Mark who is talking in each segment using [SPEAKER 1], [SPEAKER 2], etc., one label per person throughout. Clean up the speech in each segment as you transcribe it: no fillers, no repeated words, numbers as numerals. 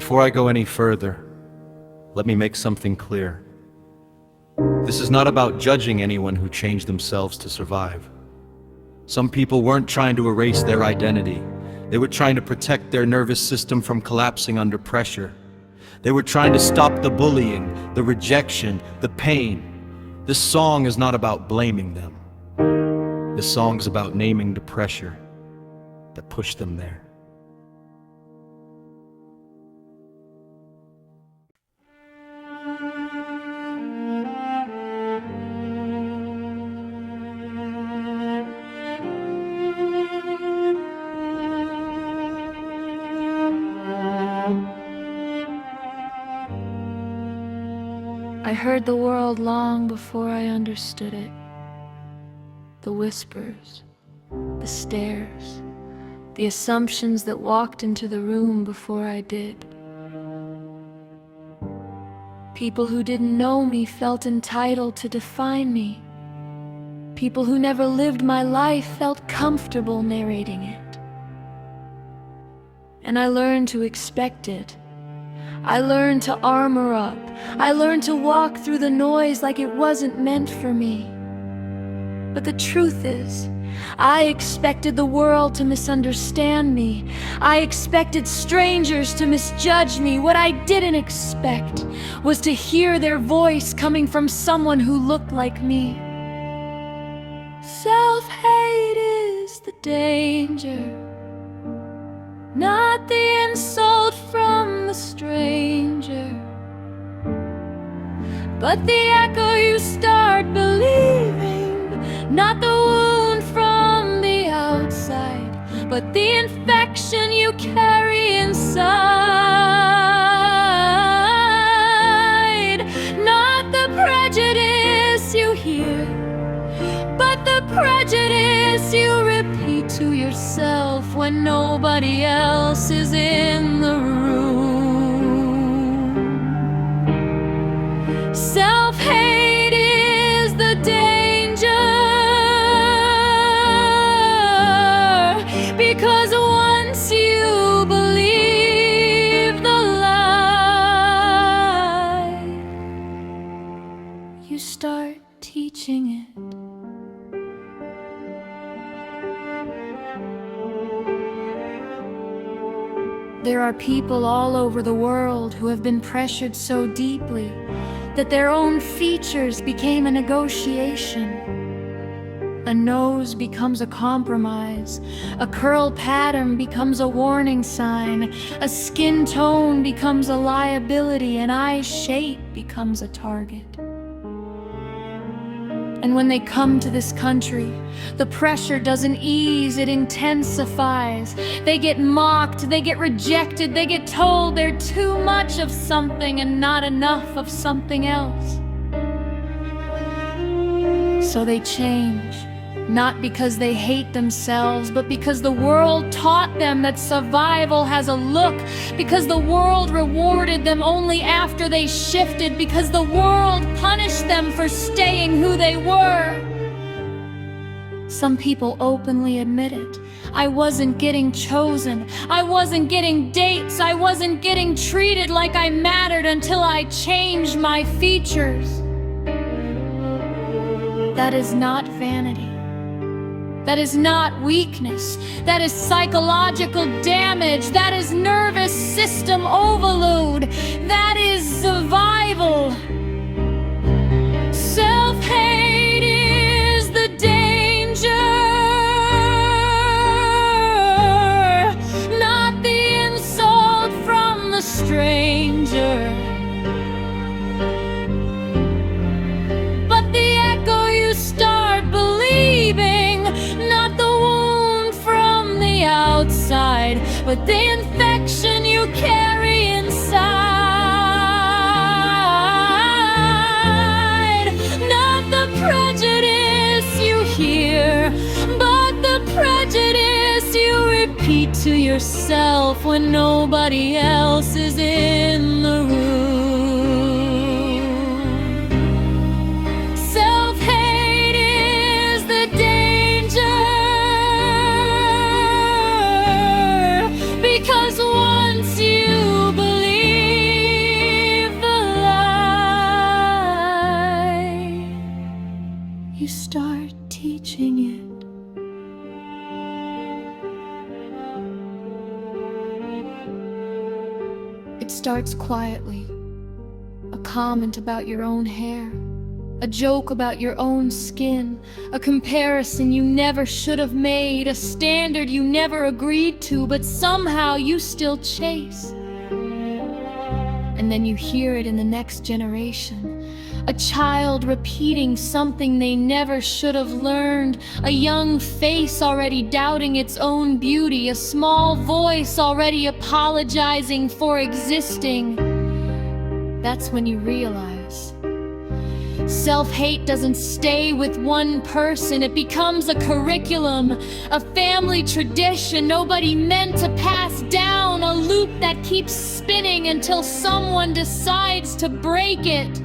[SPEAKER 1] Before I go any further, let me make something clear. This is not about judging anyone who changed themselves to survive. Some people weren't trying to erase their identity. They were trying to protect their nervous system from collapsing under pressure. They were trying to stop the bullying, the rejection, the pain. This song is not about blaming them. This song's about naming the pressure that pushed them there.
[SPEAKER 2] I heard the world long before I understood it. The whispers, the stares, the assumptions that walked into the room before I did. People who didn't know me felt entitled to define me. People who never lived my life felt comfortable narrating it. And I learned to expect it. I learned to armor up. I learned to walk through the noise like it wasn't meant for me. But the truth is, I expected the world to misunderstand me. I expected strangers to misjudge me. What I didn't expect was to hear their voice coming from someone who looked like me. Self-hate is the danger, not the insult from the stranger, but the echo you start believing, not the wound from the outside, but the infection you carry inside. Not the prejudice you hear, but the prejudice you repeat to yourself when nobody else is in the room. Self-hate is the danger, because once you believe the lie, you start teaching it. There are people all over the world who have been pressured so deeply that their own features became a negotiation. A nose becomes a compromise, a curl pattern becomes a warning sign, a skin tone becomes a liability, an eye shape becomes a target. And when they come to this country, the pressure doesn't ease, it intensifies. They get mocked, they get rejected, they get told they're too much of something and not enough of something else. So they change, not because they hate themselves, but because the world taught them that survival has a look, because the world rewarded them only after they shifted, because the world punished them for staying who they were. Some people openly admit it. I wasn't getting chosen. I wasn't getting dates. I wasn't getting treated like I mattered until I changed my features. That is not vanity. That is not weakness. That is psychological damage. That is nervous system overload. That is survival. Self-hate is the danger, not the insult from the stranger, but the echo you start believing, not the wound from the outside, but the infection you carry inside. Not the prejudice you hear, but the prejudice you repeat to yourself when nobody else is in the room. Self-hate is the danger, because once you believe It starts quietly. A comment about your own hair, a joke about your own skin, a comparison you never should have made, a standard you never agreed to, but somehow you still chase. And then you hear it in the next generation. A child repeating something they never should have learned, a young face already doubting its own beauty, a small voice already apologizing for existing. That's when you realize self-hate doesn't stay with one person. It becomes a curriculum, a family tradition nobody meant to pass down, a loop that keeps spinning until someone decides to break it.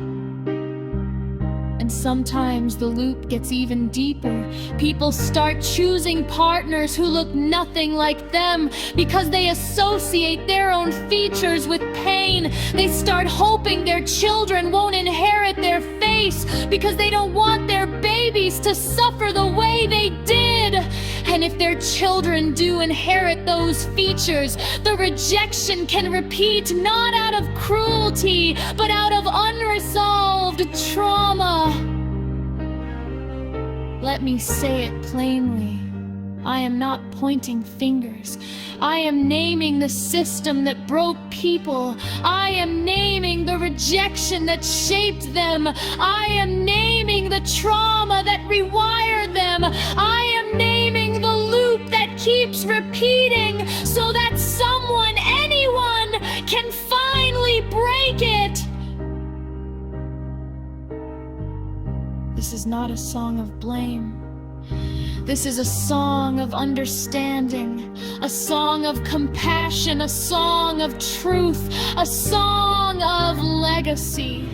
[SPEAKER 2] And sometimes the loop gets even deeper. People start choosing partners who look nothing like them because they associate their own features with pain. They start hoping their children won't inherit their face because they don't want their babies to suffer the way they did. And if their children do inherit those features, the rejection can repeat not out of cruelty, but out of unresolved trauma. Let me say it plainly. I am not pointing fingers. I am naming the system that broke people. I am naming the rejection that shaped them. I am naming the trauma that rewired them. I am naming the loop that keeps repeating so that someone, anyone, can finally break it. This is not a song of blame. This is a song of understanding, a song of compassion, a song of truth, a song of legacy.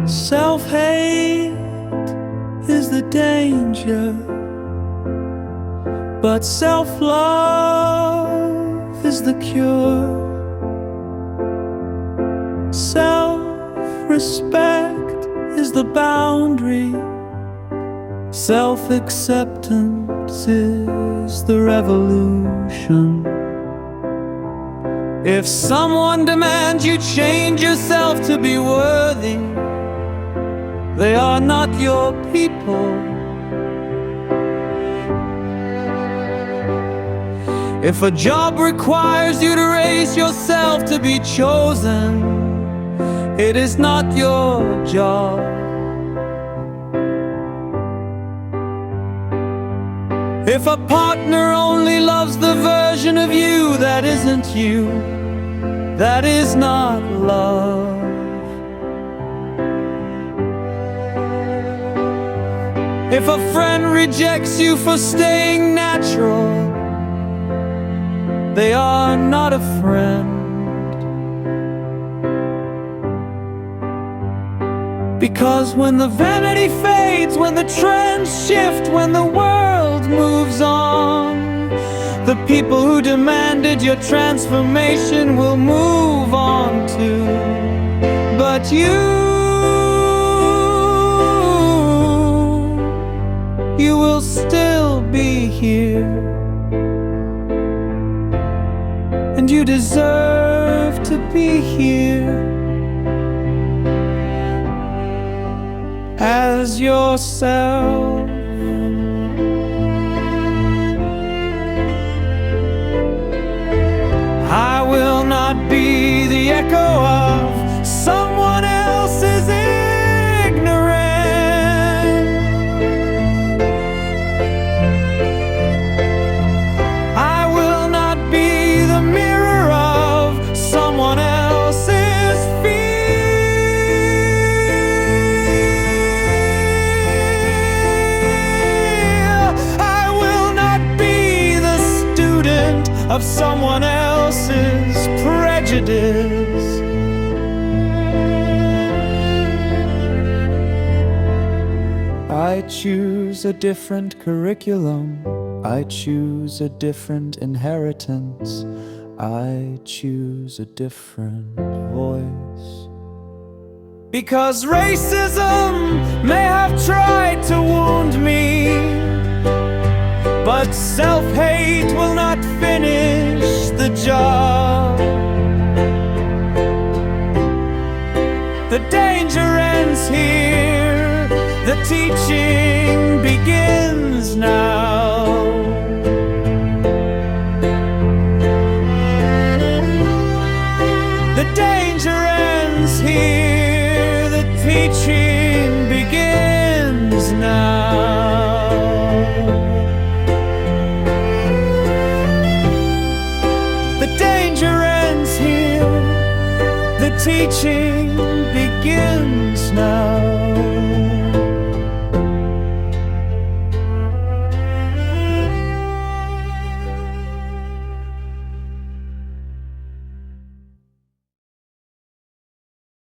[SPEAKER 3] Self-hate is the danger, but self-love is the cure. Self-respect is the boundary. Self-acceptance is the revolution. If someone demands you change yourself to be worthy, they are not your people. If a job requires you to raise yourself to be chosen, it is not your job. If a partner only loves the version of you that isn't you, that is not love. If a friend rejects you for staying natural, they are not a friend. Because when the vanity fades, when the trends shift, when the world moves on, the people who demanded your transformation will move on too. But you will still be here, and you deserve to be here as yourself. I will not be the echo of someone else's ignorance. I will not be the mirror of someone else's fear. I will not be the student of someone else's prejudice. I choose a different curriculum. I choose a different inheritance. I choose a different voice. Because racism may have tried to wound me, but self-hate will not finish the job. The danger ends here, the teaching begins now. The danger ends here, the teaching begins now. The danger ends here, the teaching